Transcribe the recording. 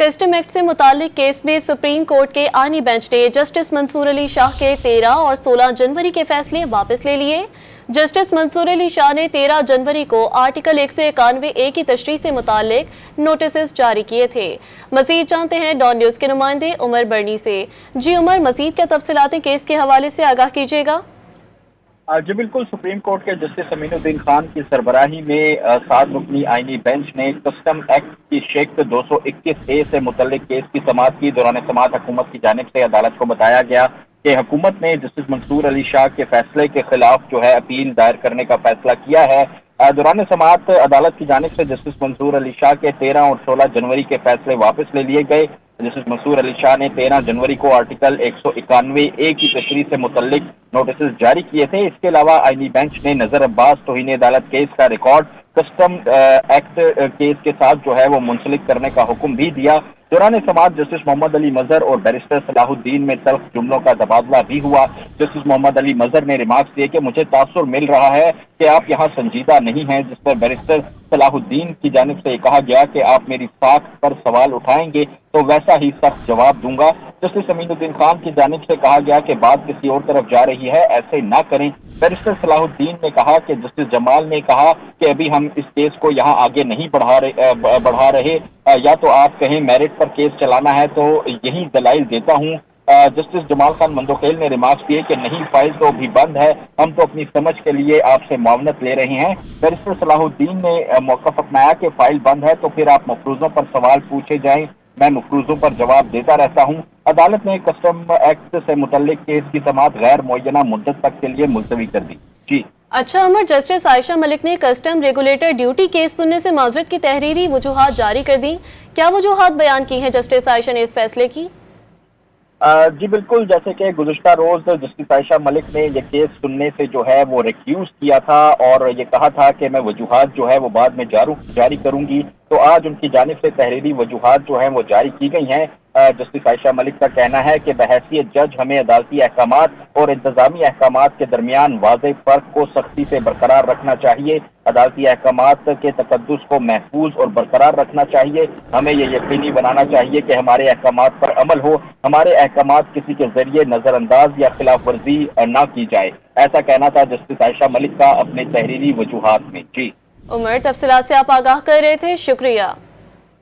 Custom act से मुतालिक case में सुप्रीम कोर्ट के आईनी बेंच ने जस्टिस मंसूर अली शाह के 13 और 16 जनवरी के फैसले वापस ले लिए। जस्टिस मंसूर अली शाह ने 13 जनवरी को आर्टिकल 191A की तशरीह से मुतालिक नोटिस जारी किए थे। मजीद जानते हैं डॉन न्यूज़ के नुमाइंदे उमर बर्नी से। जी उमर, मजीद क्या तफसीलात केस के हवाले से आगाह कीजिएगा। जी बिल्कुल, सुप्रीम कोर्ट के जस्टिस अमीनुद्दीन खान की सरबराही में 7 रुकनी आईनी बेंच ने कस्टम एक्ट की सेक्शन 221A से मुतल्लिक केस की समाअत की। दौरान समाअत हुकूमत की जानिब से अदालत को बताया गया कि हुकूमत ने जस्टिस मंसूर अली शाह के फैसले के खिलाफ जो है अपील दायर करने का फैसला किया है। दौरान समाअत अदालत की जानिब से जस्टिस मंसूर अली शाह के 13 और 16 जनवरी के फैसले वापस ले लिए गए। जस्टिस मंसूर अली शाह ने 13 जनवरी को आर्टिकल 191A की तशरीह से मुतल्लिक नोटिस जारी किए थे। इसके अलावा आईनी बेंच ने नजर अब्बास तौहीन अदालत केस का रिकॉर्ड कस्टम एक्ट केस के साथ जो है वो मुंसलिक करने का हुक्म भी दिया। दौरान समाअत जस्टिस मोहम्मद अली मजहर और बैरिस्टर सलाहुद्दीन में तल्ख जुमलों का तबादला भी हुआ। जस्टिस मोहम्मद अली मजहर ने रिमार्क्स दिए कि मुझे तासुर मिल रहा है कि आप यहाँ संजीदा नहीं हैं, जिस पर बैरिस्टर सलाहुद्दीन की जानिब से कहा गया कि आप मेरी साख पर सवाल उठाएंगे तो वैसा ही सख्त जवाब दूंगा। जस्टिस अमीनुद्दीन खान की जानिब से कहा गया कि बात किसी और तरफ जा रही है, ऐसे ना करें। बैरिस्टर सलाहुद्दीन ने कहा कि जस्टिस जमाल ने कहा कि अभी हम इस केस को यहाँ आगे नहीं बढ़ा रहे, या तो आप कहें मेरिट पर केस चलाना है तो यही दलाइल देता हूँ। जस्टिस जमाल खान मंदोखेल ने रिमार्क्स दिए कि नहीं, फाइल तो अभी बंद है, हम तो अपनी समझ के लिए आपसे मुआवनत ले रहे हैं। बैरिस्टर सलाहुद्दीन ने मौक़िफ़ अपनाया कि फाइल बंद है तो फिर आप मफरूजों पर सवाल पूछे जाएं, मैं मफरूजों पर जवाब देता रहता हूँ। अदालत ने कस्टम एक्ट से मुतल्लिक केस की समाअत गैर मुअय्यना मुद्दत तक के लिए मुलतवी कर दी। जी अच्छा अमर, जस्टिस आयशा मलिक ने कस्टम रेगुलेटर ड्यूटी केस सुनने से माजरत की तहरीरी वजूहात जारी कर दी। क्या वजूहात बयान की हैं जस्टिस आयशा ने इस फैसले की? जी बिल्कुल, जैसे कि गुज़िश्ता रोज जस्टिस आयशा मलिक ने ये केस सुनने से जो है वो रिक्यूज किया था और ये कहा था कि मैं वजूहात जो है वो बाद में जारी करूंगी। तो आज उनकी जानिब से तहरीरी वजूहात जो है वो जारी की गई हैं। जस्टिस आयशा मलिक का कहना है कि बहैसियत जज हमें अदालती अहकामात और इंतजामी अहकामात के दरमियान वाज़ेह फ़र्क को सख्ती से बरकरार रखना चाहिए। अदालती अहकामात के तकद्दुस को महफूज और बरकरार रखना चाहिए। हमें ये यकीनी बनाना चाहिए कि हमारे अहकामात पर अमल हो, हमारे अहकामात किसी के जरिए नजरअंदाज या खिलाफ वर्जी न की जाए। ऐसा कहना था जस्टिस आयशा मलिक का अपने तहरीरी वजूहात में। जी उमर, तफसीलात से आप आगाह कर रहे थे, शुक्रिया।